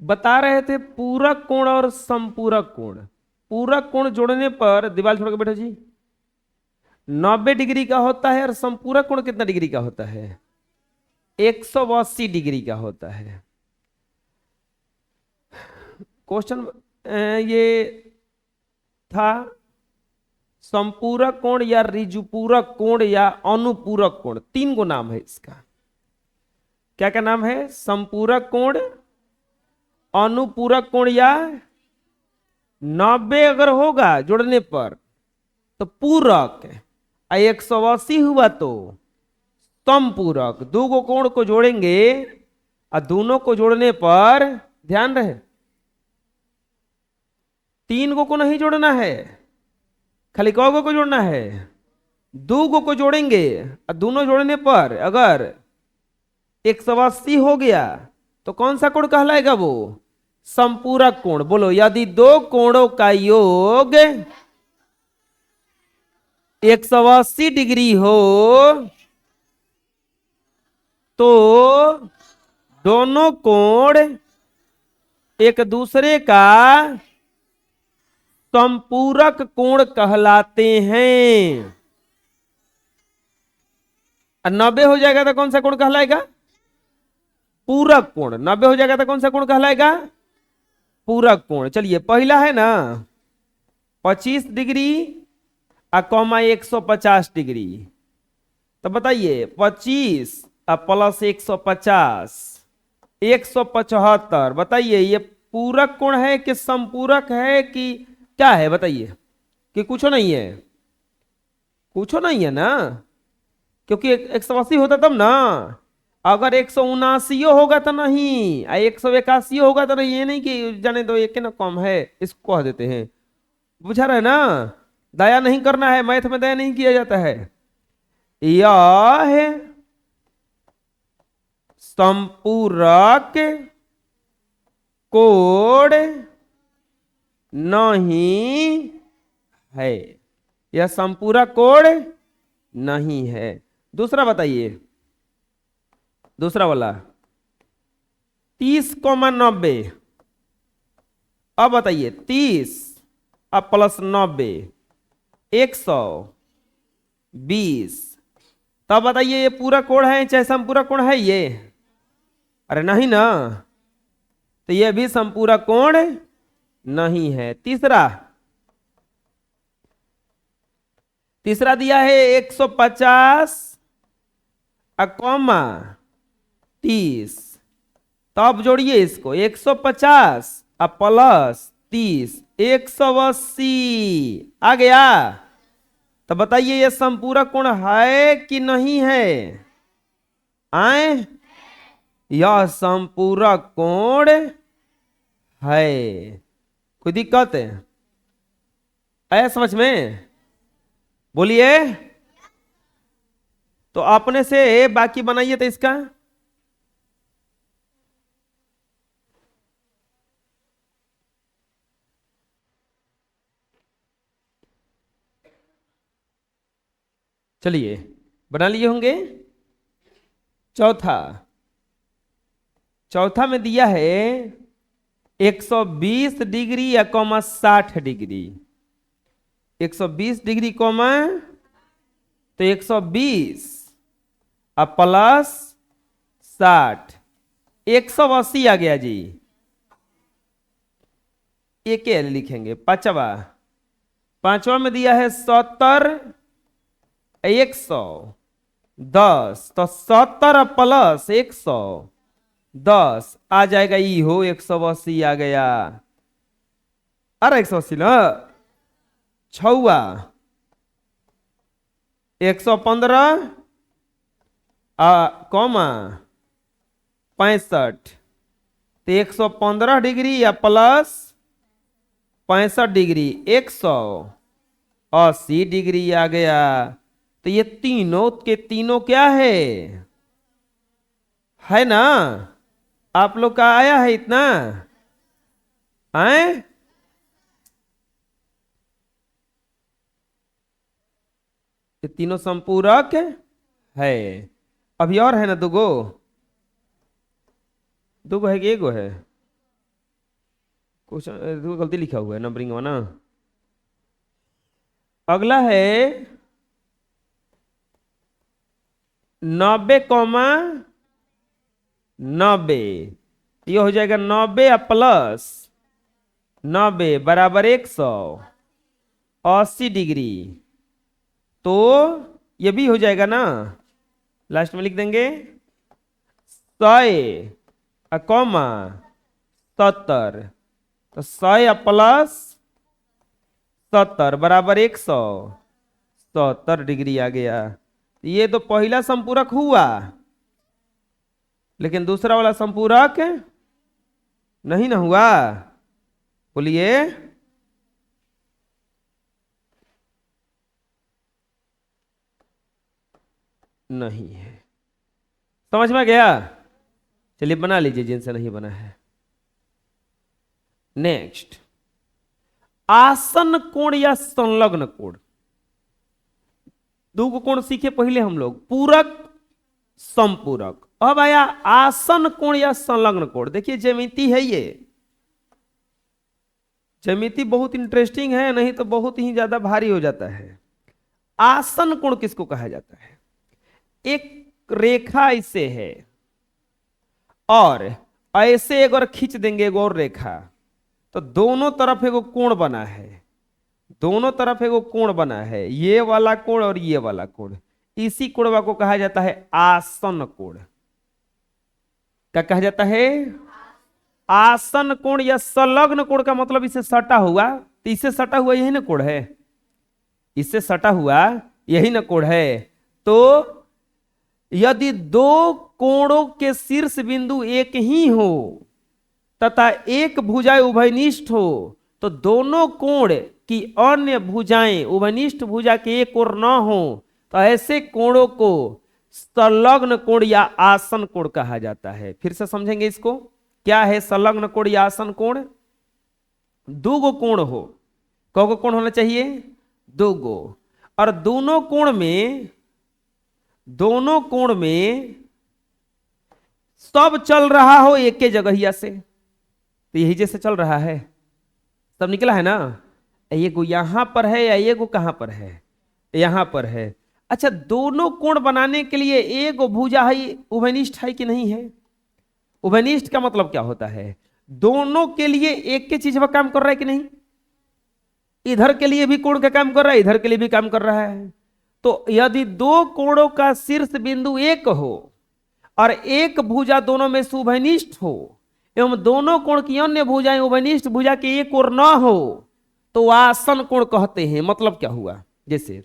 बता रहे थे पूरक कोण और संपूरक कोण। पूरक कोण जोड़ने पर, दीवार छोड़ के बैठो जी, 90 डिग्री का होता है, और संपूरक कोण कितना डिग्री का होता है? 180 डिग्री का होता है। क्वेश्चन ये था संपूरक कोण या ऋजुपूरक कोण या अनुपूरक कोण, 3 गो नाम है इसका। क्या क्या नाम है? संपूरक कोण, अनुपूरक कोण, या 90 अगर होगा जोड़ने पर तो पूरक, 180 हुआ तो समपूरक। 2 गो कोण को जोड़ेंगे और दोनों को जोड़ने पर, ध्यान रहे, 3 गो को नहीं जोड़ना है, खाली कौ को जोड़ना है? 2 गो को जोड़ेंगे और दोनों जोड़ने पर अगर 180 हो गया तो कौन सा कोण कहलाएगा? वो संपूरक कोण। बोलो, यदि 2 कोणों का योग 180 डिग्री हो तो दोनों कोण एक दूसरे का संपूरक कोण कहलाते हैं। 90 हो जाएगा तो कौन सा कोण कहलाएगा? पूरक कोण। 90 हो जाएगा तो कौन सा कोण कहलाएगा? पूरक कोण। चलिए, पहला है ना 25 डिग्री और कॉमा 150 डिग्री। तो बताइए 25 और प्लस 150, 175। बताइए ये पूरक कोण है कि संपूरक है कि क्या है? बताइए, कि कुछ नहीं है? कुछ नहीं है ना, क्योंकि 180 होता तब ना। अगर 179 होगा तो नहीं, 181 होगा तो नहीं। ये नहीं कि जाने दो एक ना कम है, इसको कह देते हैं। बुझा रहे ना? दया नहीं करना है, मैथ में दया नहीं किया जाता है। यह है संपूरक कोण नहीं है, यह संपूरक कोण नहीं है। दूसरा बताइए, दूसरा वाला 30,90। अब बताइए 30 अब प्लस 90, 120। तब बताइए ये पूरक कोण है चाहे संपूरक कोण है? ये अरे नहीं ना, तो ये भी संपूरक कोण नहीं है। तीसरा दिया है 150 कॉमा 30। तब जोड़िए इसको, 150 और प्लस 30, 180 आ गया। तो बताइए ये संपूरक कोण है कि नहीं है? आए, यह संपूरक कोण है। कोई दिक्कत है? आया समझ में? बोलिए। तो अपने से बाकी बनाइए तो इसका। चलिए, बना लिए होंगे। चौथा में दिया है 120 डिग्री या कॉमा 60 डिग्री। 120 डिग्री कॉमा तो 120 और प्लस 60, 180 आ गया जी। एक लिखेंगे। पांचवा में दिया है 70, 110। तो 70 प्लस 110 आ जाएगा, ई हो 180 आ गया। अरे 180 ना, छुआ 115 कॉमा 65। तो 115 डिग्री या प्लस 65 डिग्री, 180 डिग्री आ गया। तो ये तीनों के तीनों क्या है ना? आप लोग का आया है इतना? आए, ये तीनों संपूरक है। अभी और है ना? 2 गो है कि 1 गो है? क्वेश्चन तो गलती लिखा हुआ है नंबरिंग वाला। अगला है 90,90। ये हो जाएगा 90 प्लस 90 बराबर 180 डिग्री। तो ये भी हो जाएगा ना, लास्ट में लिख देंगे 100,70। तो 100 प्लस 70 बराबर 170 डिग्री आ गया। ये तो पहला संपूरक हुआ, लेकिन दूसरा वाला संपूरक नहीं ना हुआ। बोलिए, नहीं है। समझ में गया? चलिए बना लीजिए जिनसे नहीं बना है। नेक्स्ट, आसन कोण या संलग्न कोण। दो कोण सीखे पहले हम लोग, पूरक संपूरक। अब आया आसन कोण या संलग्न कोण। देखिए ज्यामिति है ये, ज्यामिति बहुत इंटरेस्टिंग है, नहीं तो बहुत ही ज्यादा भारी हो जाता है। आसन कोण किसको कहा जाता है? एक रेखा ऐसे है और ऐसे एक और खींच देंगे एक और रेखा, तो दोनों तरफ एगो कोण बना है, दोनों तरफ एगो कोण बना है, ये वाला कोण और ये वाला कोण। इसी कोणवा को कहा जाता है आसन कोण। क्या कहा जाता है? आसन कोण या संलग्न कोण का मतलब इससे सटा हुआ, तो इससे सटा हुआ यही ना कोण है, इससे सटा हुआ यही ना कोण है। तो यदि दो कोणों के शीर्ष बिंदु एक ही हो तथा एक भुजाएं उभयनिष्ठ हो, तो दोनों कोण की अन्य भुजाएं उभयनिष्ठ भुजा के एक ओर न हो, तो ऐसे कोणों को संलग्न कोण या आसन कोण कहा जाता है। फिर से समझेंगे इसको, क्या है संलग्न कोण या आसन कोण? दो गो कोण हो, कौ कोण होना चाहिए? दो गो। और दोनों कोण में सब चल रहा हो एक के जगहिया से, तो यही जैसे चल रहा है, सब निकला है ना। ये गो यहां पर है या ये गो कहां पर है? यहां पर है। अच्छा, दोनों कोण बनाने के लिए एक भुजा है उभयनिष्ठ है कि नहीं है? उभयनिष्ठ का मतलब क्या होता है? दोनों के लिए एक के चीज पर काम कर रहा है कि नहीं? इधर के लिए भी कोण का काम कर रहा है, इधर के लिए भी काम कर रहा है। तो यदि दो कोणों का शीर्ष बिंदु एक हो और एक भुजा दोनों में से उभयनिष्ठ हो एवं दोनों कोण की अन्य भुजाएं उभयनिष्ठ भुजा के एक ओर न हो, तो आसन कोण कहते हैं। मतलब क्या हुआ? जैसे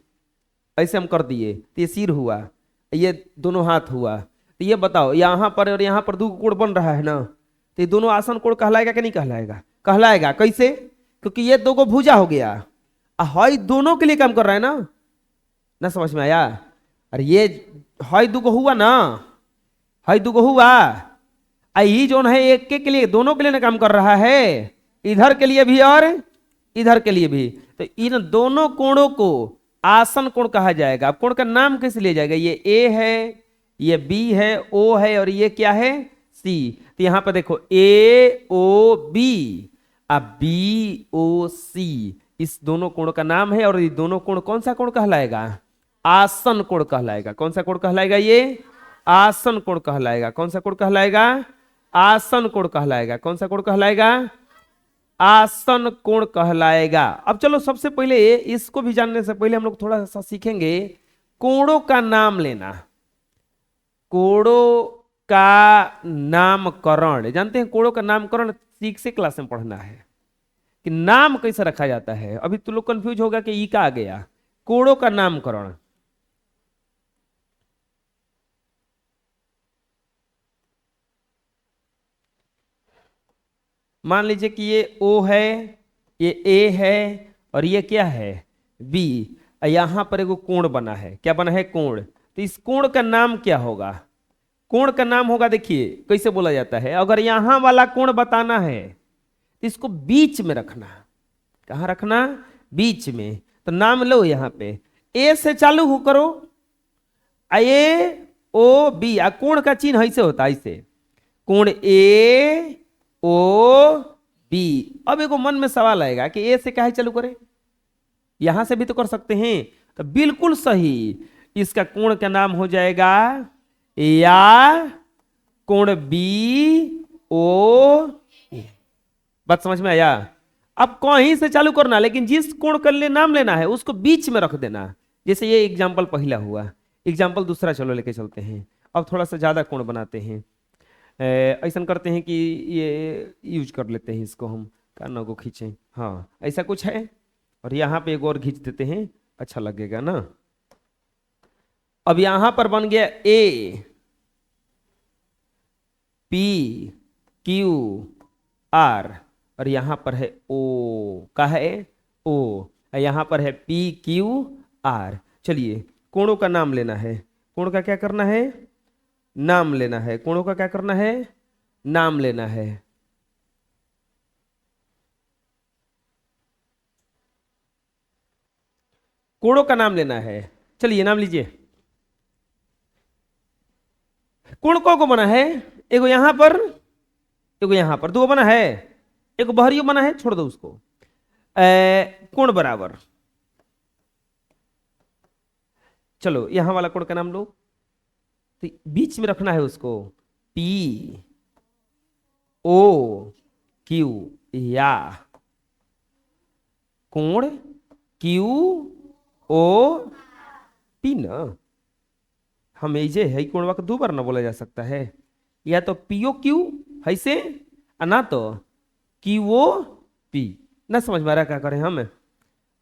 ऐसे हम कर दिए तो ये सिर हुआ, ये दोनों हाथ हुआ, तो ये बताओ यहां पर और यहां पर दो कोण बन रहा है ना, तो ये दोनों आसन कोण कहलाएगा कि नहीं कहलाएगा? कहलाएगा। कैसे? क्योंकि ये दो को भुजा हो गया, हाई दोनों के लिए काम कर रहा है ना समझ में आया? अरे ये हाई दो को हुआ ना, हाई दो को हुआ, आई जो है एक के लिए दोनों के लिए ना काम कर रहा है, इधर के लिए भी और इधर के लिए भी। तो इन दोनों कोणों को आसन कोण कहा जाएगा। कोण का नाम कैसे लिया जाएगा? ये ए है, ये बी है, ओ है और ये क्या है? सी। तो यहां पर देखो ए ओ बी, अब बी ओ सी, इस दोनों कोण का नाम है। और ये दोनों कोण कौन सा कोण कहलाएगा? आसन कोण कहलाएगा। कौन सा कोण कहलाएगा? ये आसन कोण कहलाएगा। कौन सा कोण कहलाएगा? आसन कोण कहलाएगा। कौन सा कोण कहलाएगा? आसन कोण कहलाएगा। अब चलो सबसे पहले इसको भी जानने से पहले हम लोग थोड़ा सा सीखेंगे कोणों का नाम लेना। कोणों का नामकरण, जानते हैं कोणों का नामकरण 6 क्लास में पढ़ना है कि नाम कैसे रखा जाता है। अभी तो लोग कंफ्यूज होगा कि ई का आ गया, कोणों का नामकरण। मान लीजिए कि ये O है, ये A है और ये क्या है? B। यहां पर एगो कोण बना है। क्या बना है? कोण। तो इस कोण का नाम क्या होगा? कोण का नाम होगा, देखिए कैसे बोला जाता है। अगर यहां वाला कोण बताना है तो इसको बीच में रखना। कहां रखना? बीच में। तो नाम लो यहां पे A से चालू हो करो, A O B। कोण का चिन्ह ऐसे होता है, ऐसे कोण A O बी। अब एगो मन में सवाल आएगा कि ए से काहे चालू करें, यहां से भी तो कर सकते हैं। तो बिल्कुल सही, इसका कोण का नाम हो जाएगा या कोण बी ओ ए। बात समझ में आया? अब कहीं से चालू करना, लेकिन जिस कोण का नाम लेना है उसको बीच में रख देना। जैसे ये एग्जाम्पल पहला हुआ, एग्जाम्पल दूसरा चलो लेके चलते हैं। अब थोड़ा सा ज्यादा कोण बनाते हैं। ऐसा करते हैं कि ये यूज कर लेते हैं इसको, हम कानों को खींचें। हाँ ऐसा कुछ है, और यहाँ पे एक और खींच देते हैं, अच्छा लगेगा ना। अब यहां पर बन गया ए पी क्यू आर, और यहां पर है ओ, का है ओ, यहां पर है पी क्यू आर। चलिए कोणों का नाम लेना है। कोण का क्या करना है? नाम लेना है। कोणों का क्या करना है? नाम लेना है। कोणों का नाम लेना है। चलिए नाम लीजिए। कोण को बना है? एगो यहां पर, एगो यहां पर, दो बना है। एगो बहरियो बना है, छोड़ दो उसको। कोण बराबर, चलो यहां वाला कोण का नाम लो, तो बीच में रखना है उसको। पी ओ क्यू, या कोण क्यू ओ पी ना। हम ऐसे है कोणवा को दो बार ना बोला जा सकता है, या तो पीओ क्यू ऐसे, ना तो क्यू ओ पी। ना समझ में आ रहा क्या करें हम?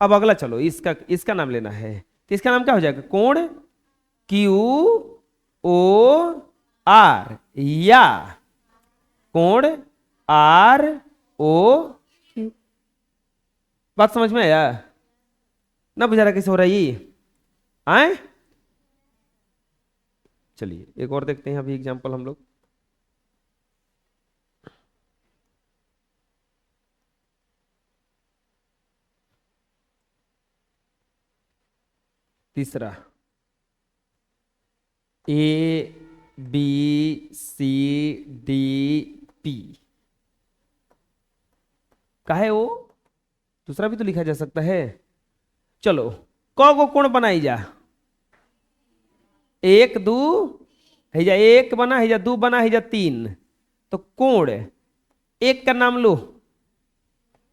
अब अगला चलो, इसका इसका नाम लेना है। तो इसका नाम क्या हो जाएगा? कोण क्यू ओ आर, या कोण आर ओ क्यू। बात समझ में आया? ना बुझा रहा कैसे हो रहा है ये? आए चलिए एक और देखते हैं अभी एग्जांपल हम लोग। तीसरा, A B C D P का है वो, दूसरा भी तो लिखा जा सकता है। चलो क को कोण बनाई जा, एक दू है जा, एक बना है जा, दू बना है जा, तीन। तो कोण एक का नाम लो,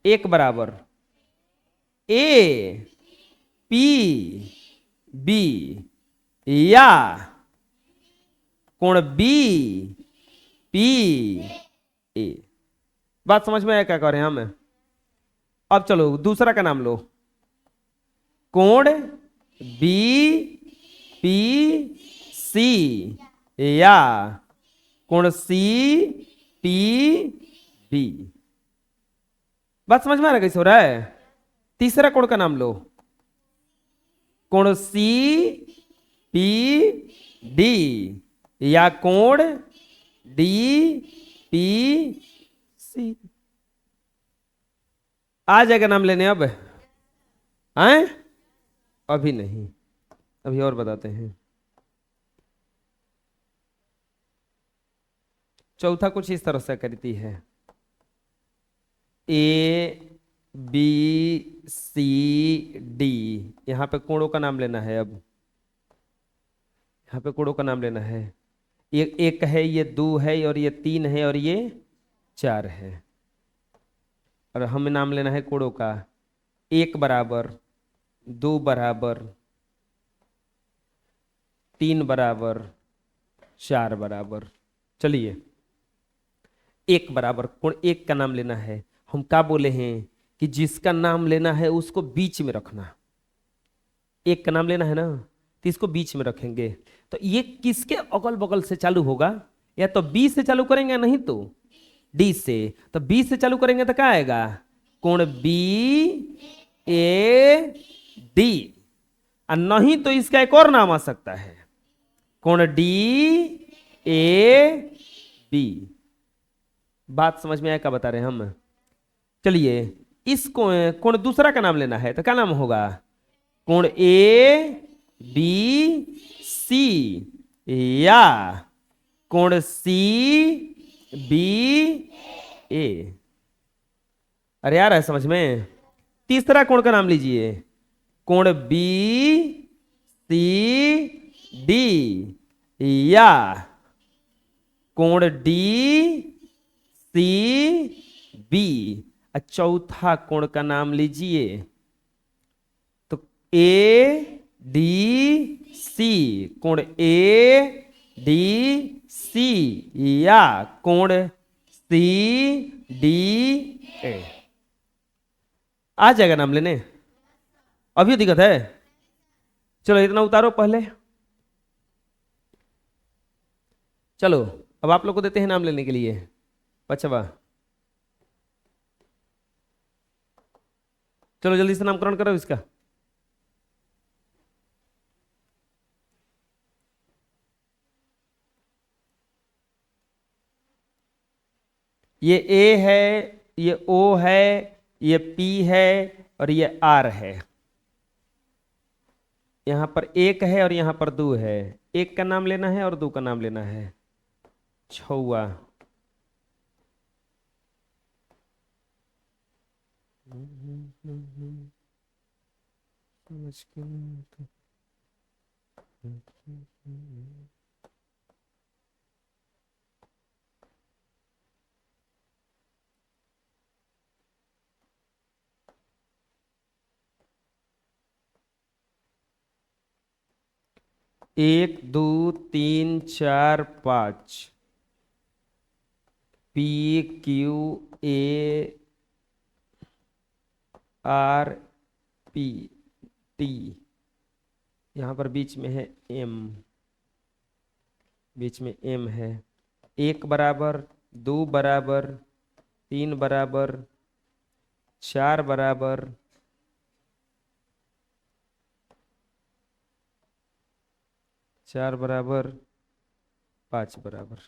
एक बराबर ए पी बी, या कोण बी पी ए। बात समझ में आया क्या कह रहे हैं हम? अब चलो दूसरा का नाम लो, कोण बी पी सी, या कोण सी पी बी। बात समझ में आ रहा है कैसे हो रहा है? तीसरा कोण का नाम लो, कोण सी पी डी, या कोण डी पी सी। आ जाएगा नाम लेने अब? आए अभी नहीं, अभी और बताते हैं। चौथा कुछ इस तरह से करती है, ए बी सी डी। यहां पे कोणों का नाम लेना है। अब यहां पे कोणों का नाम लेना है। ये एक है, ये दो है, और ये तीन है, और ये चार है। और हमें नाम लेना है कोणों का, एक बराबर, दो बराबर, तीन बराबर, चार बराबर। चलिए एक बराबर, कोण एक का नाम लेना है। हम क्या बोले हैं कि जिसका नाम लेना है उसको बीच में रखना। एक का नाम लेना है ना, तो इसको बीच में रखेंगे। तो ये किसके अगल बगल से चालू होगा? या तो बी से चालू करेंगे, नहीं तो डी से। तो बी से चालू करेंगे तो क्या आएगा? कोण बी ए डी। और नहीं तो इसका एक और नाम आ सकता है, कोण डी ए बी। बात समझ में आया क्या बता रहे हैं हम? चलिए इसको कोण दूसरा का नाम लेना है, तो क्या नाम होगा? कोण ए बी सी, या कोण सी बी ए। अरे यार है समझ में। तीसरा कोण का नाम लीजिए। कोण बी सी डी, या कोण डी सी बी। चौथा कोण का नाम लीजिए तो ए डी सी। कोण ए डी सी, या कोण सी डी ए। आ जाएगा नाम लेने। अभी दिक्कत है। चलो इतना उतारो पहले। चलो अब आप लोग को देते हैं नाम लेने के लिए। पचवा, चलो जल्दी से नामकरण करो इसका। ये ए है, ये ओ है, ये पी है और ये आर है। यहां पर एक है और यहां पर दो है। एक का नाम लेना है और दो का नाम लेना है। छौआ, एक दो तीन चार पाँच, P Q A R P T. यहाँ पर बीच में है एम, बीच में एम है। एक बराबर, दो बराबर, तीन बराबर, चार बराबर, चार बराबर, पांच बराबर।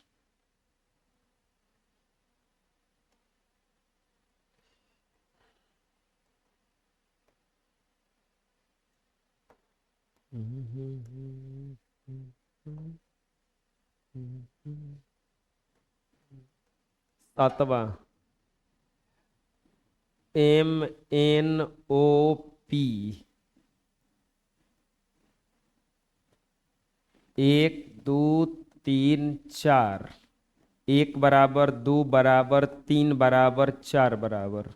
सातवा, एम एन ओ पी। एक दो तीन चार, एक बराबर, दो बराबर, तीन बराबर, चार बराबर।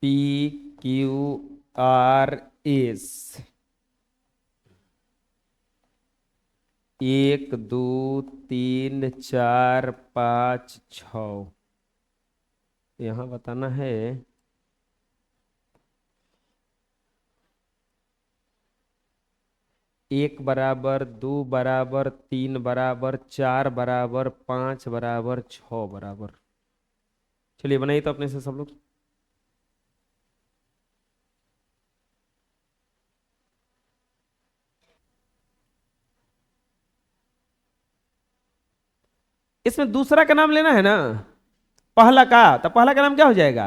P Q R S. एक दो तीन चार पाँच छ। यहाँ बताना है एक बराबर, दो बराबर, तीन बराबर, चार बराबर, पांच बराबर, छ बराबर। चलिए बनाइए तो अपने से सब लोग। इसमें दूसरा का नाम लेना है ना, पहला का। तो पहला का नाम क्या हो जाएगा?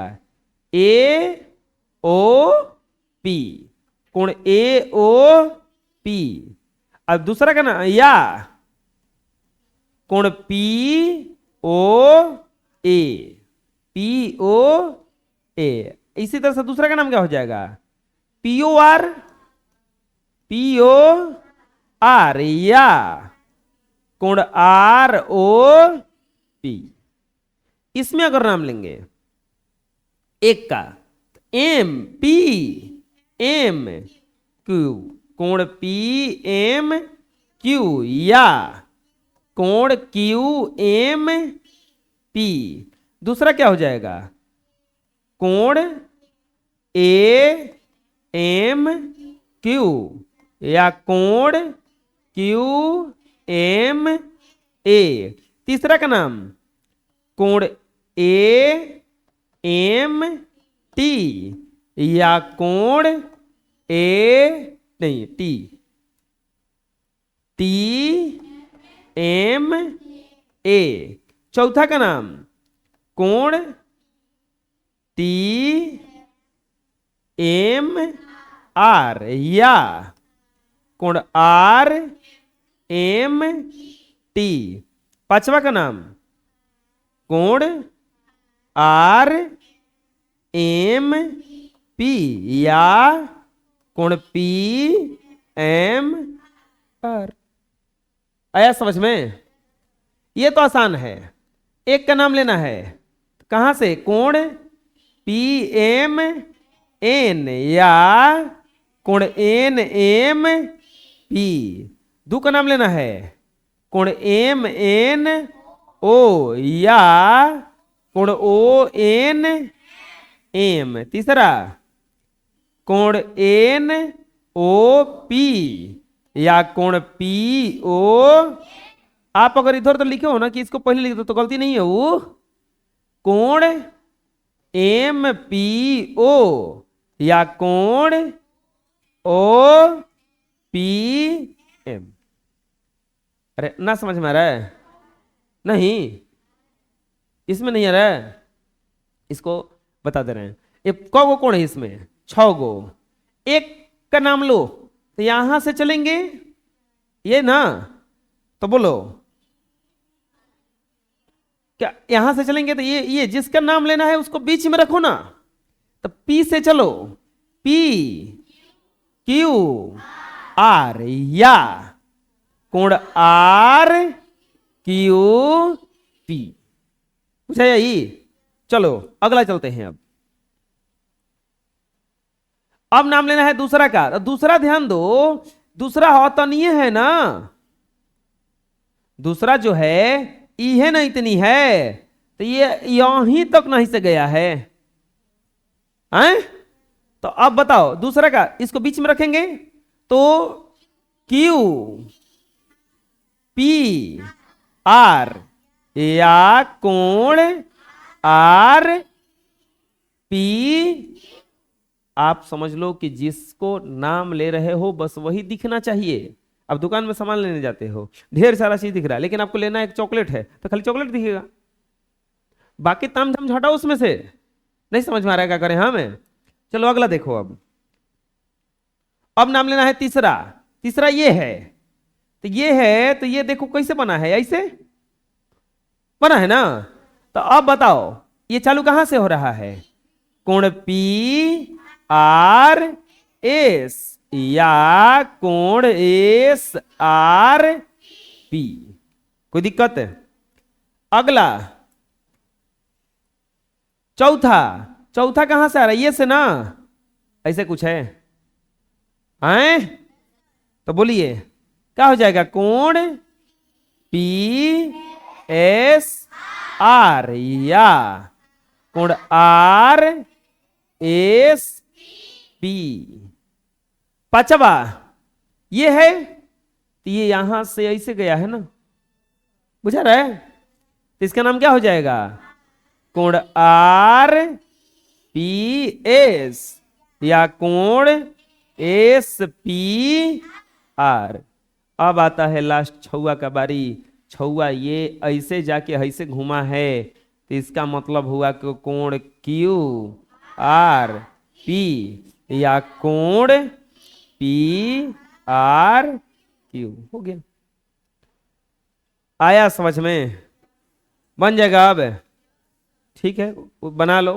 ए ओ पी। कोण ए ओ पी। अब दूसरा का नाम या कोण पी ओ ए, पी ओ ए। इसी तरह से दूसरा का नाम क्या हो जाएगा? P O R, P O R, या कोण आर ओ पी। इसमें अगर नाम लेंगे एक का, एम पी एम क्यू। कोण पी एम क्यू, या कोण क्यू एम पी। दूसरा क्या हो जाएगा? कोण ए एम क्यू, या कोण क्यू एम ए। तीसरा का नाम कोण ए एम टी, या कोण ए नहीं टी, टी एम ए। चौथा का नाम कोण टी एम आर, या कोण आर एम टी। पांचवा का नाम कोण आर एम पी, या कोण पी एम आर। आया समझ में? ये तो आसान है। एक का नाम लेना है, कहां से? कोण पी एम एन, या कोण एन एम पी। दो का नाम लेना है, कोण एम एन ओ, या कोण ओ एन एम। तीसरा कोण एन ओ पी, या कोण पी ओ। आप अगर इधर तो लिखे हो ना कि इसको पहले लिख दो तो गलती नहीं है। वो कोण एम पी ओ, या कोण ओ पी एम। अरे ना समझ में आ रहा है? नहीं, इसमें नहीं आ रहा है, इसको बता दे रहे हैं। ये कौ गो कोण है इसमें? 6 गो। एक का नाम लो तो यहां से चलेंगे, ये ना, तो बोलो क्या यहां से चलेंगे? तो ये जिसका नाम लेना है उसको बीच में रखो ना। तो पी से चलो, पी क्यू आर, या कोण आर क्यू पी। पूछा यही? चलो अगला चलते हैं। अब नाम लेना है दूसरा का। तो दूसरा ध्यान दो, दूसरा हौतनीय है ना, दूसरा जो है ई है ना, इतनी है, तो ये यहीं तक नहीं से गया है, हैं? तो अब बताओ दूसरा का, इसको बीच में रखेंगे तो क्यू पी आर, या कोण आर पी। आप समझ लो कि जिसको नाम ले रहे हो बस वही दिखना चाहिए। अब दुकान में सामान लेने जाते हो, ढेर सारा चीज दिख रहा है, लेकिन आपको लेना एक चॉकलेट है तो खाली चॉकलेट दिखेगा, बाकी तामझाम हटाओ उसमें से। नहीं समझ में आ रहा है क्या करें? हाँ मैं, चलो अगला देखो। अब नाम लेना है तीसरा। तीसरा ये है, तो ये है, तो ये देखो कैसे बना है, ऐसे बना है ना। तो अब बताओ ये चालू कहां से हो रहा है? कोण पी आर एस, या कोण एस आर पी। कोई दिक्कत है? अगला चौथा, चौथा कहां से आ रहा है? ये से ना, ऐसे कुछ है, हैं? तो बोलिए क्या हो जाएगा? कोण पी एस आर, या कोण आर एस पी। पांचवा ये है, तो ये यहां से ऐसे गया है ना, बुझा रहा है? तो इसका नाम क्या हो जाएगा? कोण आर पी एस, या कोण एस पी आर। अब आता है लास्ट छुआ का बारी। छुआ ये ऐसे जाके ऐसे घुमा है, तो इसका मतलब हुआ कि कोण क्यू आर पी, या कोण पी आर क्यू। हो गया? आया समझ में? बन जाएगा अब? ठीक है, बना लो।